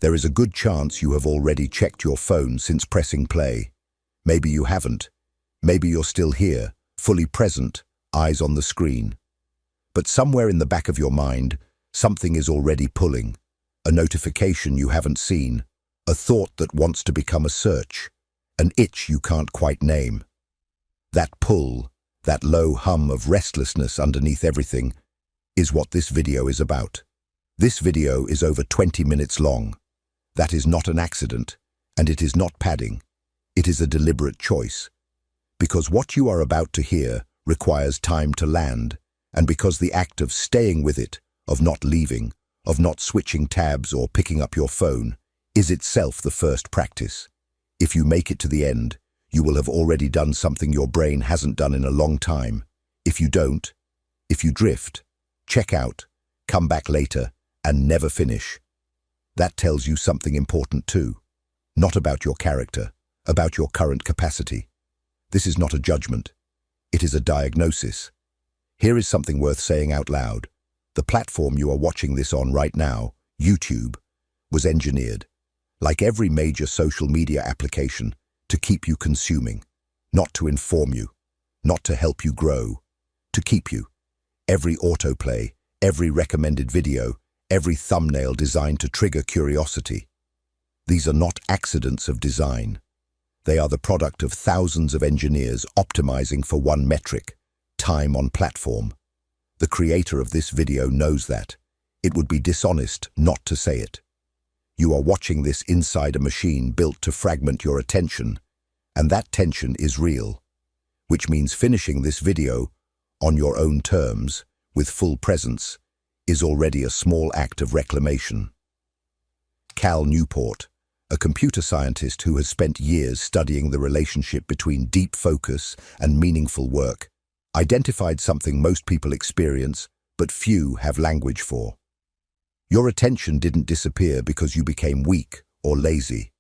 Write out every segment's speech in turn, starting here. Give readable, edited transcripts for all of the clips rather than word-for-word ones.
There is a good chance you have already checked your phone since pressing play. Maybe you haven't. Maybe you're still here, fully present, eyes on the screen. But somewhere in the back of your mind, something is already pulling. A notification you haven't seen, a thought that wants to become a search, an itch you can't quite name. That pull, that low hum of restlessness underneath everything, is what this video is about. This video is over 20 minutes long. That is not an accident, and it is not padding. It is a deliberate choice. Because what you are about to hear requires time to land, and because the act of staying with it, of not leaving, of not switching tabs or picking up your phone, is itself the first practice. If you make it to the end, you will have already done something your brain hasn't done in a long time. If you don't, if you drift, check out, come back later, and never finish. That tells you something important too. Not about your character, about your current capacity. This is not a judgment. It is a diagnosis. Here is something worth saying out loud. The platform you are watching this on right now, YouTube, was engineered, like every major social media application, to keep you consuming, not to inform you, not to help you grow, to keep you. Every autoplay, every recommended video, every thumbnail designed to trigger curiosity. These are not accidents of design. They are the product of thousands of engineers optimizing for one metric, time on platform. The creator of this video knows that. It would be dishonest not to say it. You are watching this inside a machine built to fragment your attention, and that tension is real, which means finishing this video on your own terms, with full presence, is already a small act of reclamation. Cal Newport, a computer scientist who has spent years studying the relationship between deep focus and meaningful work, identified something most people experience, but few have language for. Your attention didn't disappear because you became weak or lazy.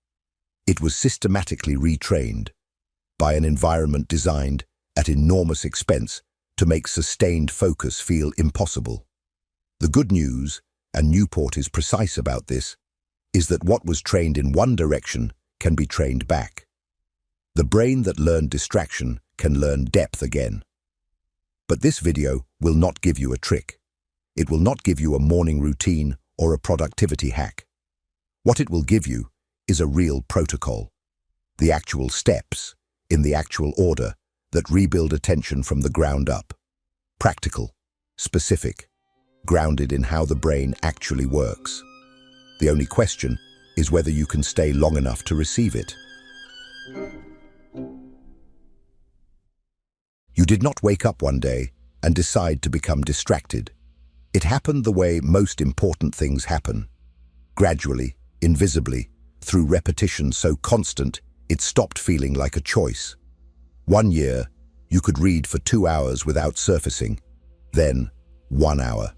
It was systematically retrained by an environment designed at enormous expense to make sustained focus feel impossible. The good news, and Newport is precise about this, is that what was trained in one direction can be trained back. The brain that learned distraction can learn depth again. But this video will not give you a trick. It will not give you a morning routine or a productivity hack. What it will give you is a real protocol. The actual steps, in the actual order, that rebuild attention from the ground up. Practical, specific, grounded in how the brain actually works. The only question is whether you can stay long enough to receive it. You did not wake up one day and decide to become distracted. It happened the way most important things happen. Gradually, invisibly, through repetition so constant, it stopped feeling like a choice. 1 year, you could read for 2 hours without surfacing. Then, 1 hour.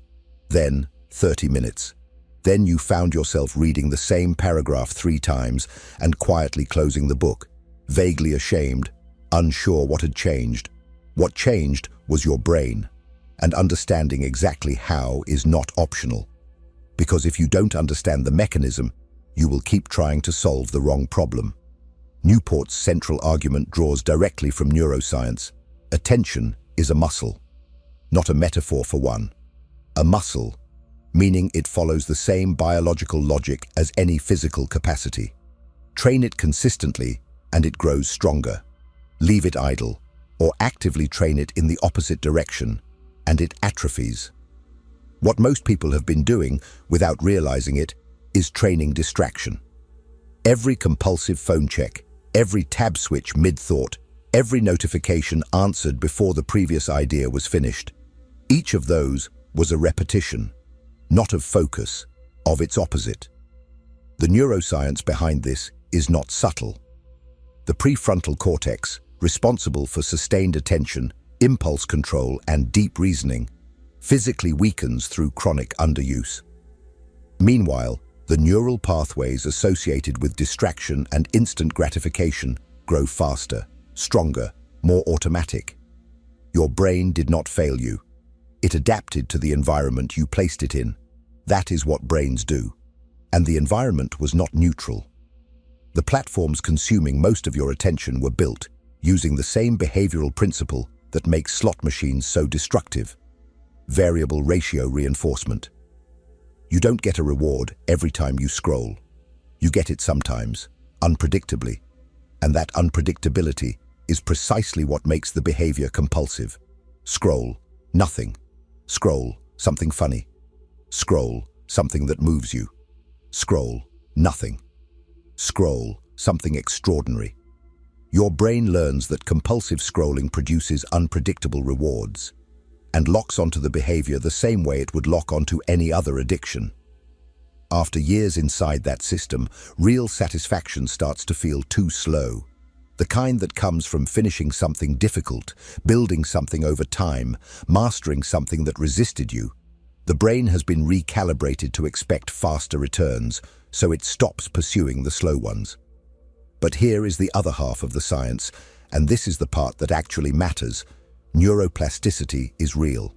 Then, 30 minutes. Then you found yourself reading the same paragraph 3 times and quietly closing the book, vaguely ashamed, unsure what had changed. What changed was your brain, and understanding exactly how is not optional. Because if you don't understand the mechanism, you will keep trying to solve the wrong problem. Newport's central argument draws directly from neuroscience. Attention is a muscle, not a metaphor for one. A muscle, meaning it follows the same biological logic as any physical capacity. Train it consistently, and it grows stronger. Leave it idle, or actively train it in the opposite direction, and it atrophies. What most people have been doing, without realizing it, is training distraction. Every compulsive phone check, every tab switch mid-thought, every notification answered before the previous idea was finished. Each of those was a repetition, not of focus, of its opposite. The neuroscience behind this is not subtle. The prefrontal cortex, responsible for sustained attention, impulse control, and deep reasoning, physically weakens through chronic underuse. Meanwhile, the neural pathways associated with distraction and instant gratification grow faster, stronger, more automatic. Your brain did not fail you. It adapted to the environment you placed it in. That is what brains do. And the environment was not neutral. The platforms consuming most of your attention were built using the same behavioral principle that makes slot machines so destructive: variable ratio reinforcement. You don't get a reward every time you scroll. You get it sometimes, unpredictably. And that unpredictability is precisely what makes the behavior compulsive. Scroll, nothing. Scroll, something funny. Scroll, something that moves you. Scroll, nothing. Scroll, something extraordinary. Your brain learns that compulsive scrolling produces unpredictable rewards and locks onto the behavior the same way it would lock onto any other addiction. After years inside that system, real satisfaction starts to feel too slow. The kind that comes from finishing something difficult, building something over time, mastering something that resisted you. The brain has been recalibrated to expect faster returns, so it stops pursuing the slow ones. But here is the other half of the science, and this is the part that actually matters. Neuroplasticity is real.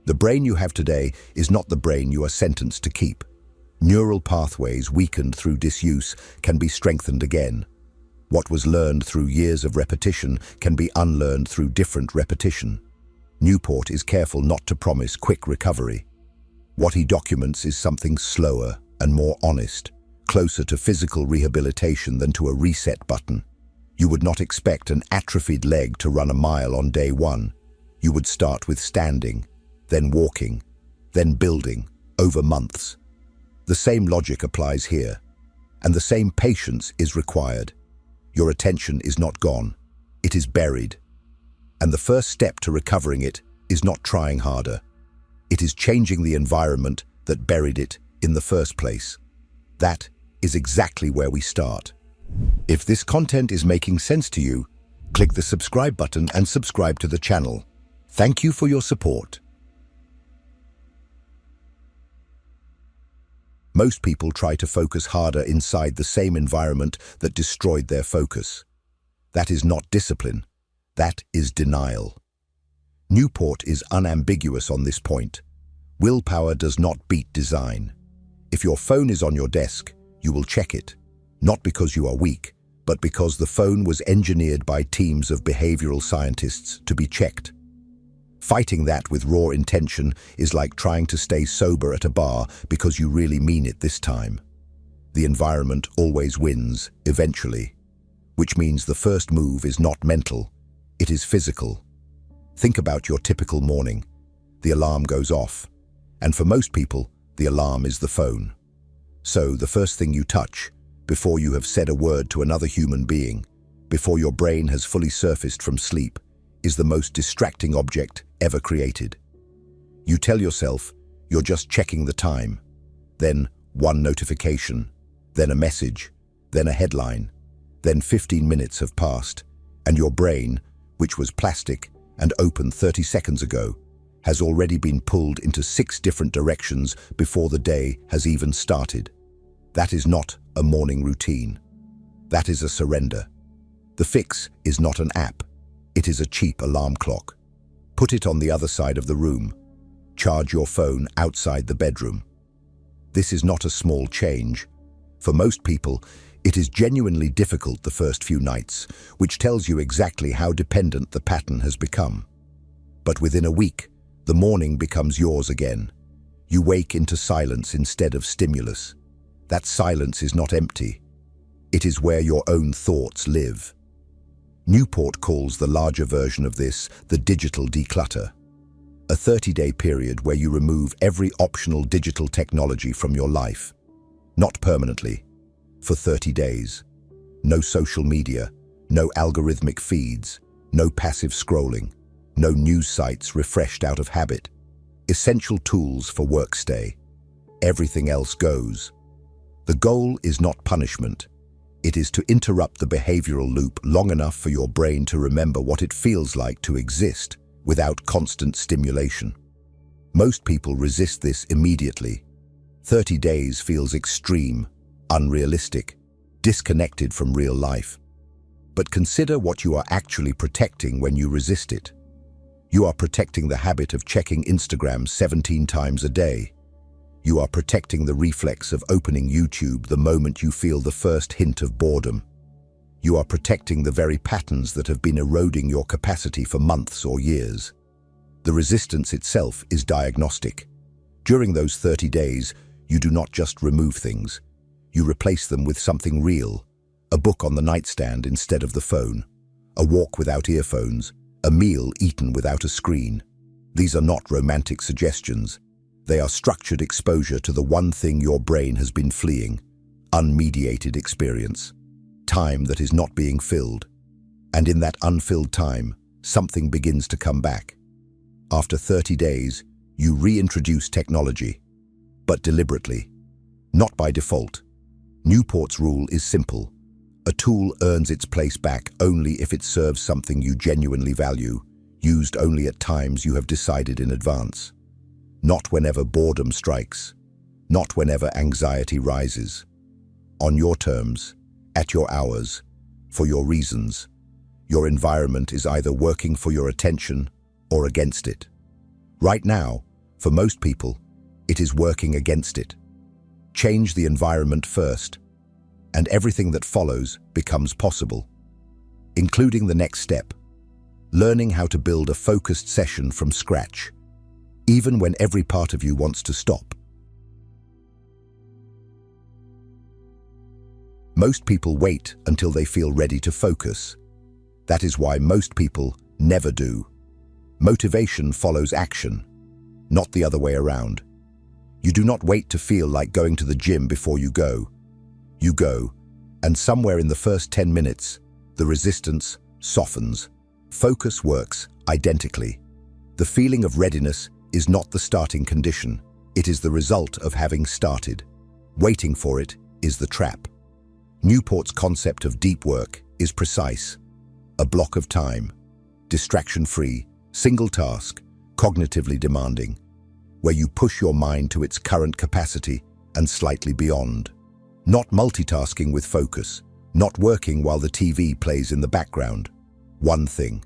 The brain you have today is not the brain you are sentenced to keep. Neural pathways weakened through disuse can be strengthened again. What was learned through years of repetition can be unlearned through different repetition. Newport is careful not to promise quick recovery. What he documents is something slower and more honest, closer to physical rehabilitation than to a reset button. You would not expect an atrophied leg to run a mile on day one. You would start with standing, then walking, then building, over months. The same logic applies here, and the same patience is required. Your attention is not gone, it is buried. And the first step to recovering it is not trying harder. It is changing the environment that buried it in the first place. That is exactly where we start. If this content is making sense to you, click the subscribe button and subscribe to the channel. Thank you for your support. Most people try to focus harder inside the same environment that destroyed their focus. That is not discipline. That is denial. Newport is unambiguous on this point. Willpower does not beat design. If your phone is on your desk, you will check it, not because you are weak, but because the phone was engineered by teams of behavioral scientists to be checked. Fighting that with raw intention is like trying to stay sober at a bar because you really mean it this time. The environment always wins, eventually, which means the first move is not mental, it is physical. Think about your typical morning. The alarm goes off, and for most people, the alarm is the phone. So the first thing you touch, before you have said a word to another human being, before your brain has fully surfaced from sleep, is the most distracting object ever created. You tell yourself you're just checking the time, then one notification, then a message, then a headline, then 15 minutes have passed, and your brain, which was plastic and open 30 seconds ago, has already been pulled into 6 different directions before the day has even started. That is not a morning routine. That is a surrender. The fix is not an app. It is a cheap alarm clock. Put it on the other side of the room. Charge your phone outside the bedroom. This is not a small change. For most people, it is genuinely difficult the first few nights, which tells you exactly how dependent the pattern has become. But within a week, the morning becomes yours again. You wake into silence instead of stimulus. That silence is not empty. It is where your own thoughts live. Newport calls the larger version of this the digital declutter, a 30-day period where you remove every optional digital technology from your life. Not permanently, for 30 days. No social media, no algorithmic feeds, no passive scrolling, no news sites refreshed out of habit. Essential tools for workstay. Everything else goes. The goal is not punishment. It is to interrupt the behavioral loop long enough for your brain to remember what it feels like to exist without constant stimulation. Most people resist this immediately. 30 days feels extreme, unrealistic, disconnected from real life. But consider what you are actually protecting when you resist it. You are protecting the habit of checking Instagram 17 times a day. You are protecting the reflex of opening YouTube the moment you feel the first hint of boredom. You are protecting the very patterns that have been eroding your capacity for months or years. The resistance itself is diagnostic. During those 30 days, you do not just remove things. You replace them with something real. A book on the nightstand instead of the phone. A walk without earphones. A meal eaten without a screen. These are not romantic suggestions. They are structured exposure to the one thing your brain has been fleeing. Unmediated experience. Time that is not being filled. And in that unfilled time, something begins to come back. After 30 days, you reintroduce technology, but deliberately, not by default. Newport's rule is simple. A tool earns its place back only if it serves something you genuinely value, used only at times you have decided in advance. Not whenever boredom strikes, not whenever anxiety rises. On your terms, at your hours, for your reasons. Your environment is either working for your attention or against it. Right now, for most people, it is working against it. Change the environment first, and everything that follows becomes possible, including the next step, learning how to build a focused session from scratch, even when every part of you wants to stop. Most people wait until they feel ready to focus. That is why most people never do. Motivation follows action, not the other way around. You do not wait to feel like going to the gym before you go. You go, and somewhere in the first 10 minutes, the resistance softens. Focus works identically. The feeling of readiness is not the starting condition. It is the result of having started. Waiting for it is the trap. Newport's concept of deep work is precise. A block of time, distraction-free, single task, cognitively demanding, where you push your mind to its current capacity and slightly beyond. Not multitasking with focus, not working while the TV plays in the background. One thing,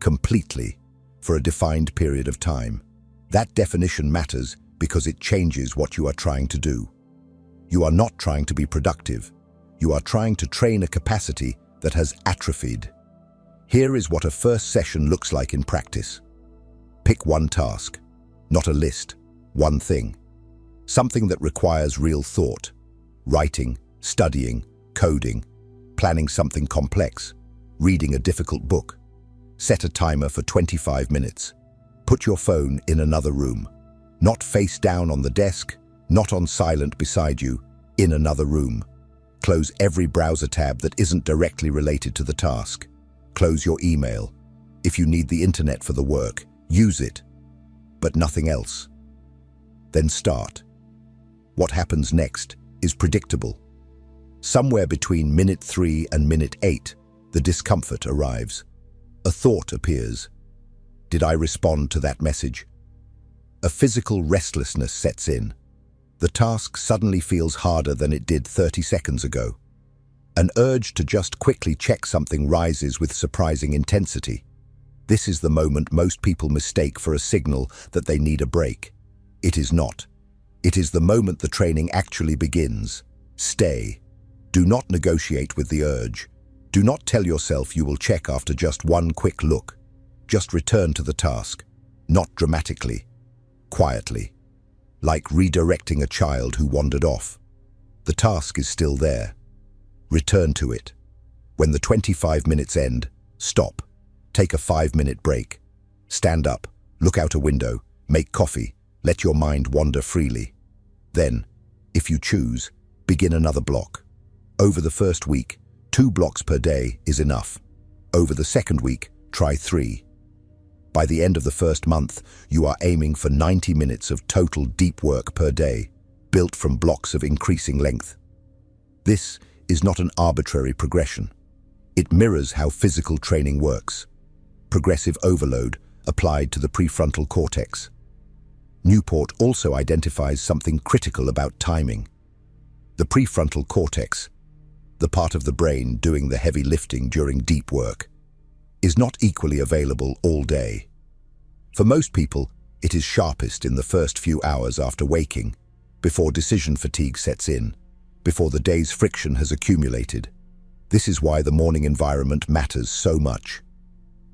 completely, for a defined period of time. That definition matters because it changes what you are trying to do. You are not trying to be productive. You are trying to train a capacity that has atrophied. Here is what a first session looks like in practice. Pick one task, not a list, one thing. Something that requires real thought. Writing, studying, coding, planning something complex, reading a difficult book. Set a timer for 25 minutes. Put your phone in another room. Not face down on the desk, not on silent beside you, in another room. Close every browser tab that isn't directly related to the task. Close your email. If you need the internet for the work, use it, but nothing else. Then start. What happens next is predictable. Somewhere between minute 3 and minute 8, the discomfort arrives. A thought appears. Did I respond to that message? A physical restlessness sets in. The task suddenly feels harder than it did 30 seconds ago. An urge to just quickly check something rises with surprising intensity. This is the moment most people mistake for a signal that they need a break. It is not. It is the moment the training actually begins. Stay. Do not negotiate with the urge. Do not tell yourself you will check after just one quick look. Just return to the task. Not dramatically. Quietly. Like redirecting a child who wandered off. The task is still there. Return to it. When the 25 minutes end, stop. Take a 5-minute break. Stand up, look out a window, make coffee, let your mind wander freely. Then, if you choose, begin another block. Over the first week, 2 blocks per day is enough. Over the second week, try 3. By the end of the first month, you are aiming for 90 minutes of total deep work per day, built from blocks of increasing length. This is not an arbitrary progression. It mirrors how physical training works. Progressive overload applied to the prefrontal cortex. Newport also identifies something critical about timing. The prefrontal cortex, the part of the brain doing the heavy lifting during deep work, is not equally available all day. For most people, it is sharpest in the first few hours after waking, before decision fatigue sets in, before the day's friction has accumulated. This is why the morning environment matters so much.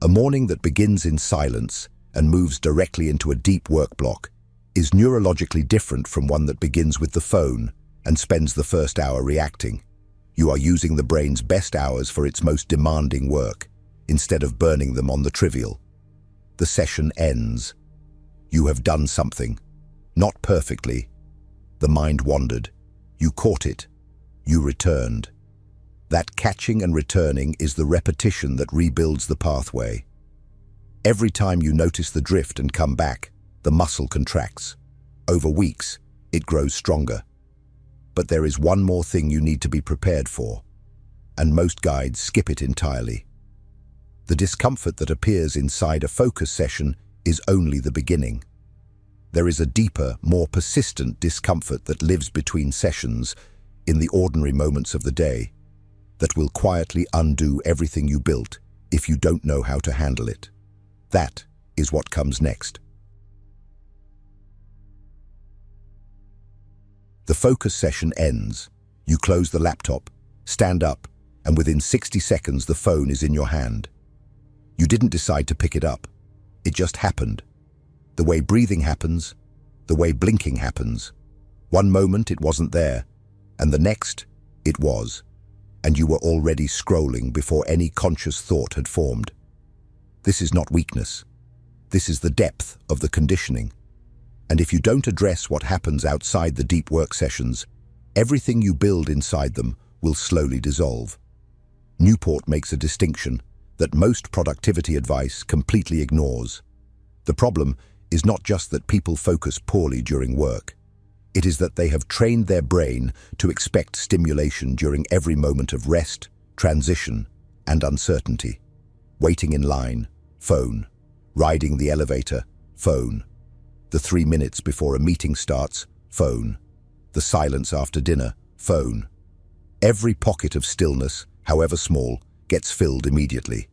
A morning that begins in silence and moves directly into a deep work block is neurologically different from one that begins with the phone and spends the first hour reacting. You are using the brain's best hours for its most demanding work, instead of burning them on the trivial. The session ends. You have done something. Not perfectly. The mind wandered. You caught it. You returned. That catching and returning is the repetition that rebuilds the pathway. Every time you notice the drift and come back, the muscle contracts. Over weeks, it grows stronger. But there is one more thing you need to be prepared for, and most guides skip it entirely. The discomfort that appears inside a focus session is only the beginning. There is a deeper, more persistent discomfort that lives between sessions, in the ordinary moments of the day, that will quietly undo everything you built if you don't know how to handle it. That is what comes next. The focus session ends. You close the laptop, stand up, and within 60 seconds the phone is in your hand. You didn't decide to pick it up. It just happened. The way breathing happens, the way blinking happens. One moment it wasn't there, and the next it was, and you were already scrolling before any conscious thought had formed. This is not weakness. This is the depth of the conditioning. And if you don't address what happens outside the deep work sessions, everything you build inside them will slowly dissolve. Newport makes a distinction that most productivity advice completely ignores. The problem is not just that people focus poorly during work. It is that they have trained their brain to expect stimulation during every moment of rest, transition, and uncertainty. Waiting in line, phone. Riding the elevator, phone. The 3 minutes before a meeting starts, phone. The silence after dinner, phone. Every pocket of stillness, however small, gets filled immediately.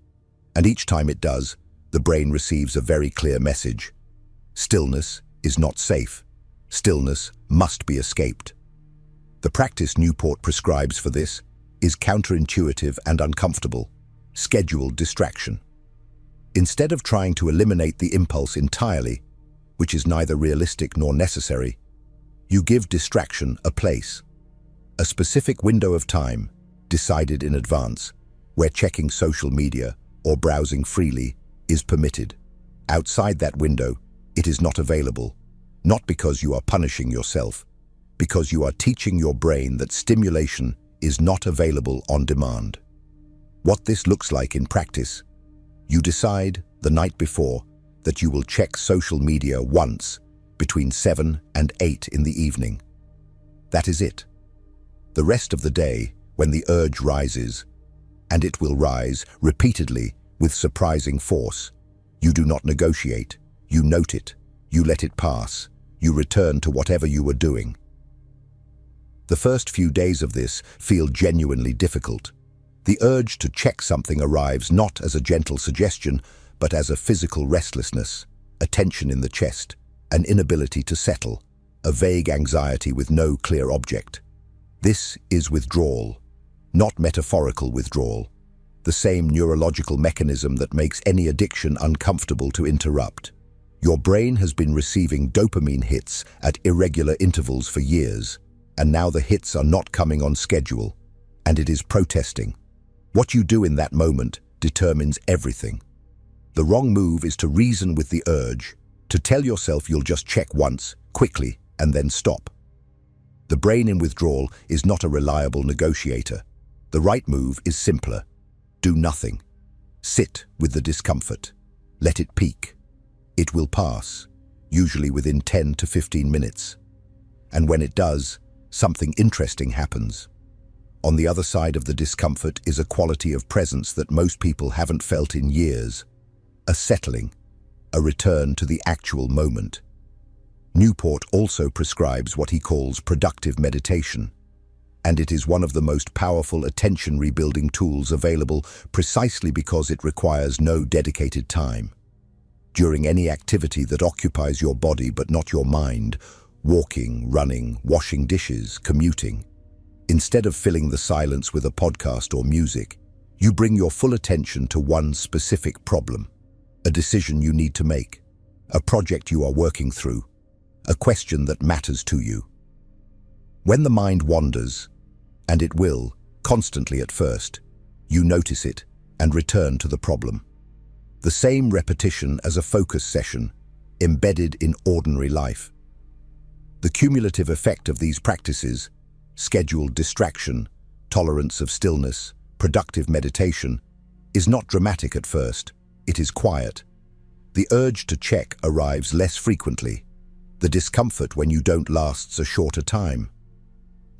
And each time it does, the brain receives a very clear message. Stillness is not safe. Stillness must be escaped. The practice Newport prescribes for this is counterintuitive and uncomfortable: scheduled distraction. Instead of trying to eliminate the impulse entirely, which is neither realistic nor necessary, you give distraction a place. A specific window of time, decided in advance, where checking social media or browsing freely is permitted. Outside that window, it is not available, not because you are punishing yourself, because you are teaching your brain that stimulation is not available on demand. What this looks like in practice: you decide the night before that you will check social media once between 7 and 8 in the evening. That is it. The rest of the day, when the urge rises, and it will rise repeatedly with surprising force, you do not negotiate, you note it, you let it pass, you return to whatever you were doing. The first few days of this feel genuinely difficult. The urge to check something arrives not as a gentle suggestion, but as a physical restlessness, a tension in the chest, an inability to settle, a vague anxiety with no clear object. This is withdrawal, not metaphorical withdrawal, the same neurological mechanism that makes any addiction uncomfortable to interrupt. Your brain has been receiving dopamine hits at irregular intervals for years, and now the hits are not coming on schedule, and it is protesting. What you do in that moment determines everything. The wrong move is to reason with the urge, to tell yourself you'll just check once, quickly, and then stop. The brain in withdrawal is not a reliable negotiator. The right move is simpler. Do nothing. Sit with the discomfort. Let it peak. It will pass, usually within 10 to 15 minutes. And when it does, something interesting happens. On the other side of the discomfort is a quality of presence that most people haven't felt in years. A settling, a return to the actual moment. Newport also prescribes what he calls productive meditation, and it is one of the most powerful attention rebuilding tools available precisely because it requires no dedicated time. During any activity that occupies your body but not your mind, walking, running, washing dishes, commuting. Instead of filling the silence with a podcast or music, you bring your full attention to one specific problem, a decision you need to make, a project you are working through, a question that matters to you. When the mind wanders, and it will, constantly at first, you notice it and return to the problem. The same repetition as a focus session, embedded in ordinary life. The cumulative effect of these practices, scheduled distraction, tolerance of stillness, productive meditation, is not dramatic at first, it is quiet. The urge to check arrives less frequently. The discomfort when you don't lasts a shorter time.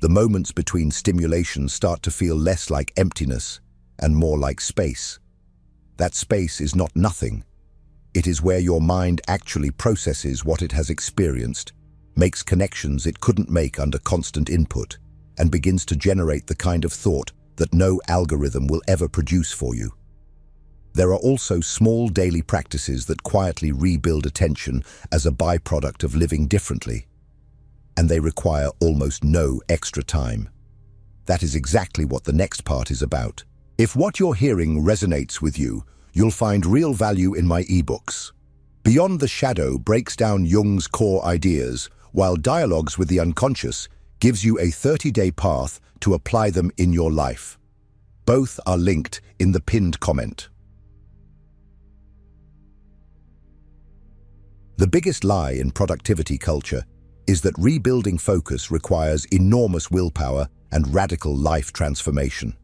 The moments between stimulations start to feel less like emptiness and more like space. That space is not nothing. It is where your mind actually processes what it has experienced, makes connections it couldn't make under constant input, and begins to generate the kind of thought that no algorithm will ever produce for you. There are also small daily practices that quietly rebuild attention as a byproduct of living differently, and they require almost no extra time. That is exactly what the next part is about. If what you're hearing resonates with you, you'll find real value in my ebooks. Beyond the Shadow breaks down Jung's core ideas, while Dialogues with the Unconscious gives you a 30-day path to apply them in your life. Both are linked in the pinned comment. The biggest lie in productivity culture is that rebuilding focus requires enormous willpower and radical life transformation.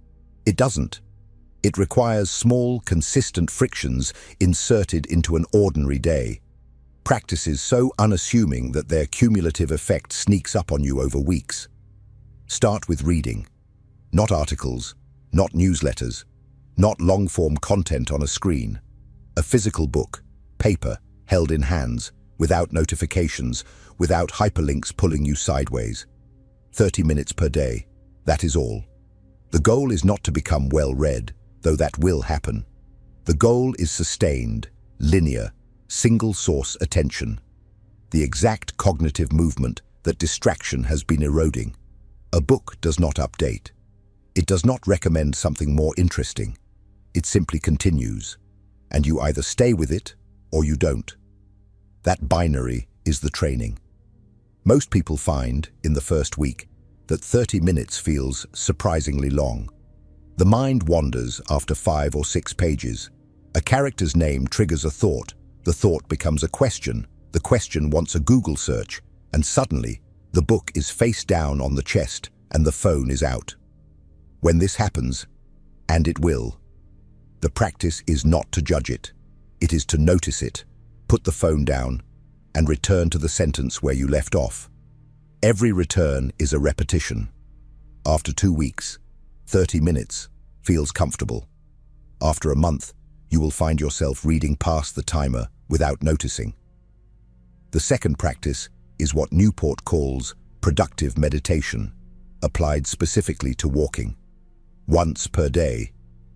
It doesn't. It requires small, consistent frictions inserted into an ordinary day. Practices so unassuming that their cumulative effect sneaks up on you over weeks. Start with reading. Not articles, not newsletters, not long-form content on a screen. A physical book, paper, held in hands, without notifications, without hyperlinks pulling you sideways. 30 minutes per day, that is all. The goal is not to become well-read, though that will happen. The goal is sustained, linear, single-source attention. The exact cognitive movement that distraction has been eroding. A book does not update. It does not recommend something more interesting. It simply continues, and you either stay with it or you don't. That binary is the training. Most people find, in the first week, that 30 minutes feels surprisingly long. The mind wanders after 5 or 6 pages. A character's name triggers a thought. The thought becomes a question. The question wants a Google search. And suddenly, the book is face down on the chest and the phone is out. When this happens, and it will, the practice is not to judge it. It is to notice it, put the phone down, and return to the sentence where you left off. Every return is a repetition. After 2 weeks, 30 minutes feels comfortable. After a month, you will find yourself reading past the timer without noticing. The second practice is what Newport calls productive meditation, applied specifically to walking. Once per day,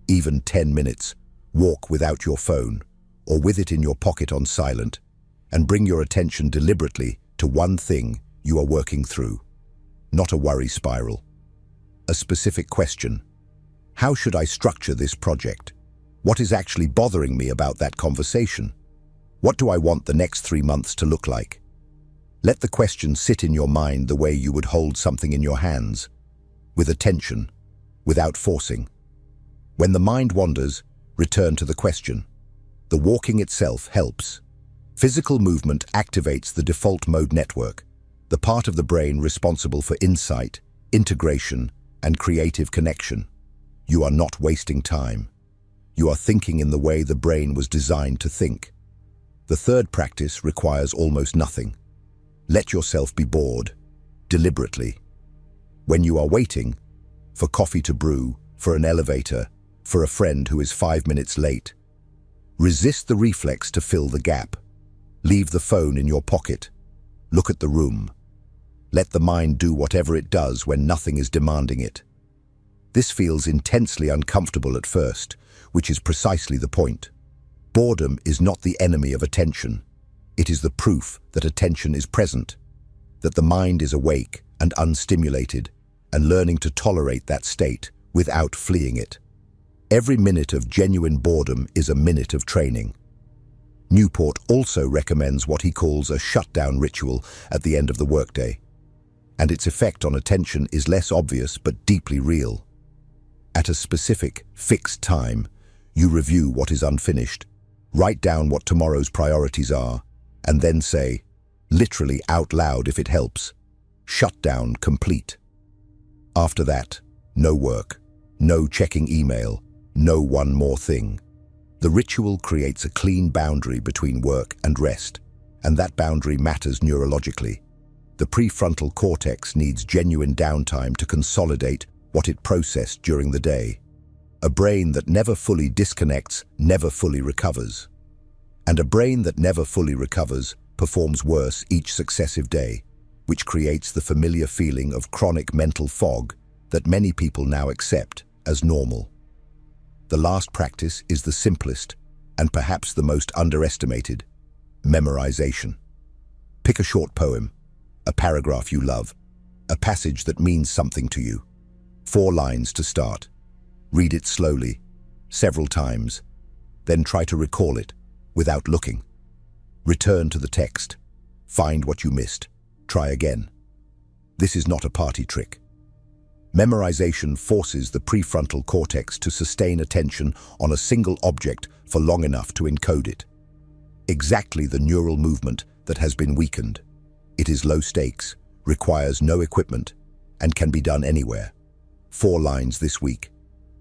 even 10 minutes, walk without your phone or with it in your pocket on silent, and bring your attention deliberately to one thing you are working through. Not a worry spiral. A specific question. How should I structure this project? What is actually bothering me about that conversation? What do I want the next 3 months to look like? Let the question sit in your mind the way you would hold something in your hands, with attention, without forcing. When the mind wanders, return to the question. The walking itself helps. Physical movement activates the default mode network, the part of the brain responsible for insight, integration, and creative connection. You are not wasting time. You are thinking in the way the brain was designed to think. The third practice requires almost nothing. Let yourself be bored, deliberately. When you are waiting, for coffee to brew, for an elevator, for a friend who is 5 minutes late, resist the reflex to fill the gap. Leave the phone in your pocket. Look at the room. Let the mind do whatever it does when nothing is demanding it. This feels intensely uncomfortable at first, which is precisely the point. Boredom is not the enemy of attention. It is the proof that attention is present. that the mind is awake and unstimulated, and learning to tolerate that state without fleeing it. Every minute of genuine boredom is a minute of training. Newport also recommends what he calls a shutdown ritual at the end of the workday, and its effect on attention is less obvious but deeply real. At a specific, fixed time, you review what is unfinished, write down what tomorrow's priorities are, and then say, literally out loud if it helps, "Shutdown complete." After that, no work, no checking email, no one more thing. The ritual creates a clean boundary between work and rest, and that boundary matters neurologically. The prefrontal cortex needs genuine downtime to consolidate what it processed during the day. A brain that never fully disconnects never fully recovers. And a brain that never fully recovers performs worse each successive day, which creates the familiar feeling of chronic mental fog that many people now accept as normal. The last practice is the simplest and perhaps the most underestimated: memorization. Pick a short poem, a paragraph you love, a passage that means something to you. 4 lines to start. Read it slowly, several times, then try to recall it without looking. Return to the text. Find what you missed. Try again. This is not a party trick. Memorization forces the prefrontal cortex to sustain attention on a single object for long enough to encode it. Exactly the neural movement that has been weakened. It is low stakes, requires no equipment, and can be done anywhere. 4 lines this week,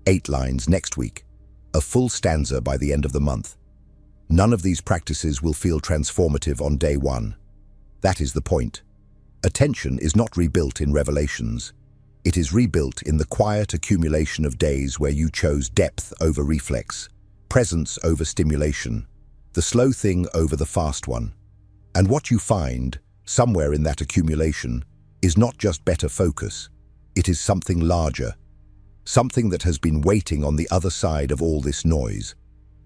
8 lines next week, a full stanza by the end of the month. None of these practices will feel transformative on day 1. That is the point. Attention is not rebuilt in revelations. It is rebuilt in the quiet accumulation of days where you chose depth over reflex, presence over stimulation, the slow thing over the fast one. And what you find, somewhere in that accumulation, is not just better focus. It is something larger, something that has been waiting on the other side of all this noise.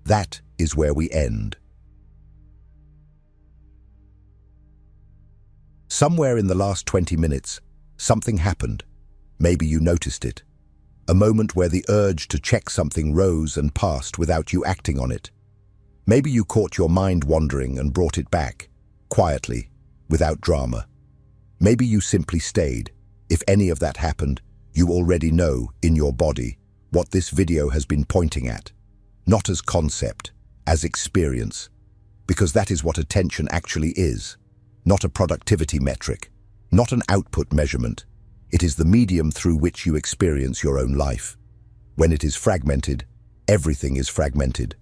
That is where we end. Somewhere in the last 20 minutes, something happened. Maybe you noticed it. A moment where the urge to check something rose and passed without you acting on it. Maybe you caught your mind wandering and brought it back, quietly, without drama. Maybe you simply stayed. If any of that happened, you already know, in your body, what this video has been pointing at. Not as concept, as experience. Because that is what attention actually is. Not a productivity metric. Not an output measurement. It is the medium through which you experience your own life. When it is fragmented, everything is fragmented.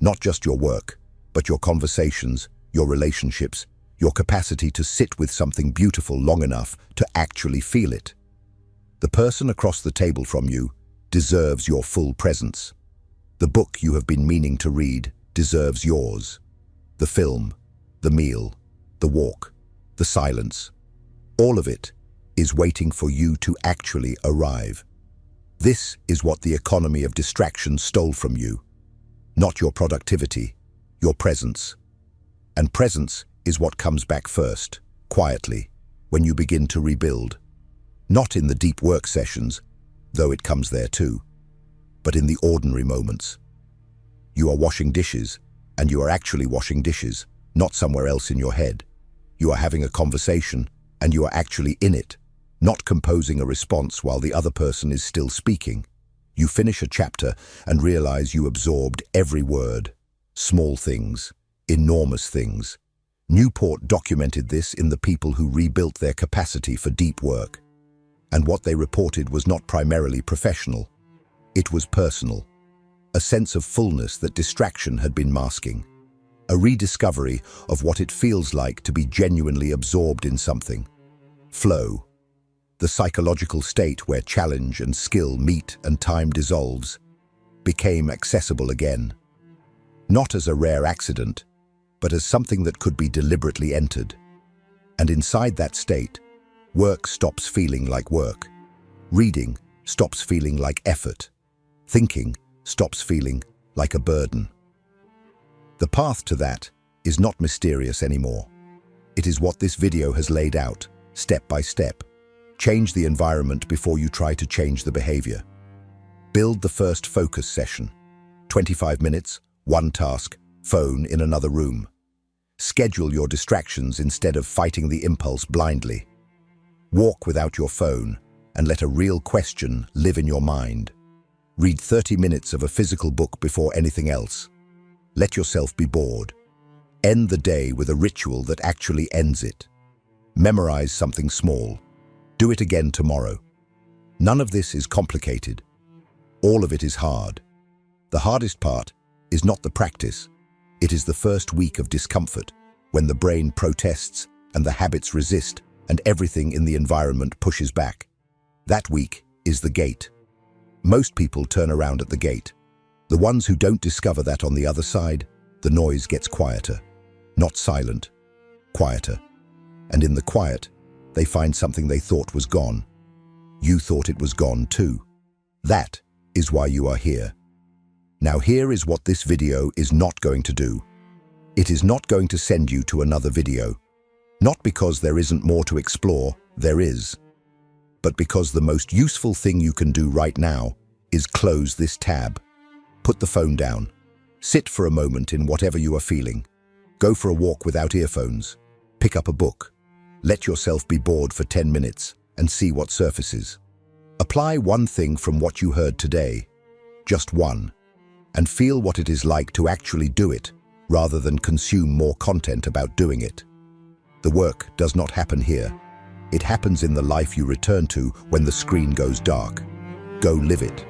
Not just your work, but your conversations, your relationships, your capacity to sit with something beautiful long enough to actually feel it. The person across the table from you deserves your full presence. The book you have been meaning to read deserves yours. The film, the meal, the walk, the silence, all of it is waiting for you to actually arrive. This is what the economy of distraction stole from you. Not your productivity, your presence. And presence is what comes back first, quietly, when you begin to rebuild. Not in the deep work sessions, though it comes there too, but in the ordinary moments. You are washing dishes, and you are actually washing dishes, not somewhere else in your head. You are having a conversation, and you are actually in it, not composing a response while the other person is still speaking. You finish a chapter and realize you absorbed every word. Small things, enormous things. Newport documented this in The People Who Rebuilt Their Capacity for Deep Work. And what they reported was not primarily professional. It was personal. A sense of fullness that distraction had been masking. A rediscovery of what it feels like to be genuinely absorbed in something. Flow. The psychological state where challenge and skill meet and time dissolves, became accessible again. Not as a rare accident, but as something that could be deliberately entered. And inside that state, work stops feeling like work. Reading stops feeling like effort. Thinking stops feeling like a burden. The path to that is not mysterious anymore. It is what this video has laid out, step by step. Change the environment before you try to change the behavior. Build the first focus session. 25 minutes, one task, phone in another room. Schedule your distractions instead of fighting the impulse blindly. Walk without your phone and let a real question live in your mind. Read 30 minutes of a physical book before anything else. Let yourself be bored. End the day with a ritual that actually ends it. Memorize something small. Do it again tomorrow. None of this is complicated. All of it is hard. The hardest part is not the practice. It is the first week of discomfort, when the brain protests and the habits resist and everything in the environment pushes back. That week is the gate. Most people turn around at the gate. The ones who don't discover that on the other side, the noise gets quieter. Not silent, quieter. And in the quiet, they find something they thought was gone. You thought it was gone too. That is why you are here. Now here is what this video is not going to do. It is not going to send you to another video. Not because there isn't more to explore, there is. But because the most useful thing you can do right now is close this tab. Put the phone down. Sit for a moment in whatever you are feeling. Go for a walk without earphones. Pick up a book. Let yourself be bored for 10 minutes and see what surfaces. Apply one thing from what you heard today, just one, and feel what it is like to actually do it rather than consume more content about doing it. The work does not happen here. It happens in the life you return to when the screen goes dark. Go live it.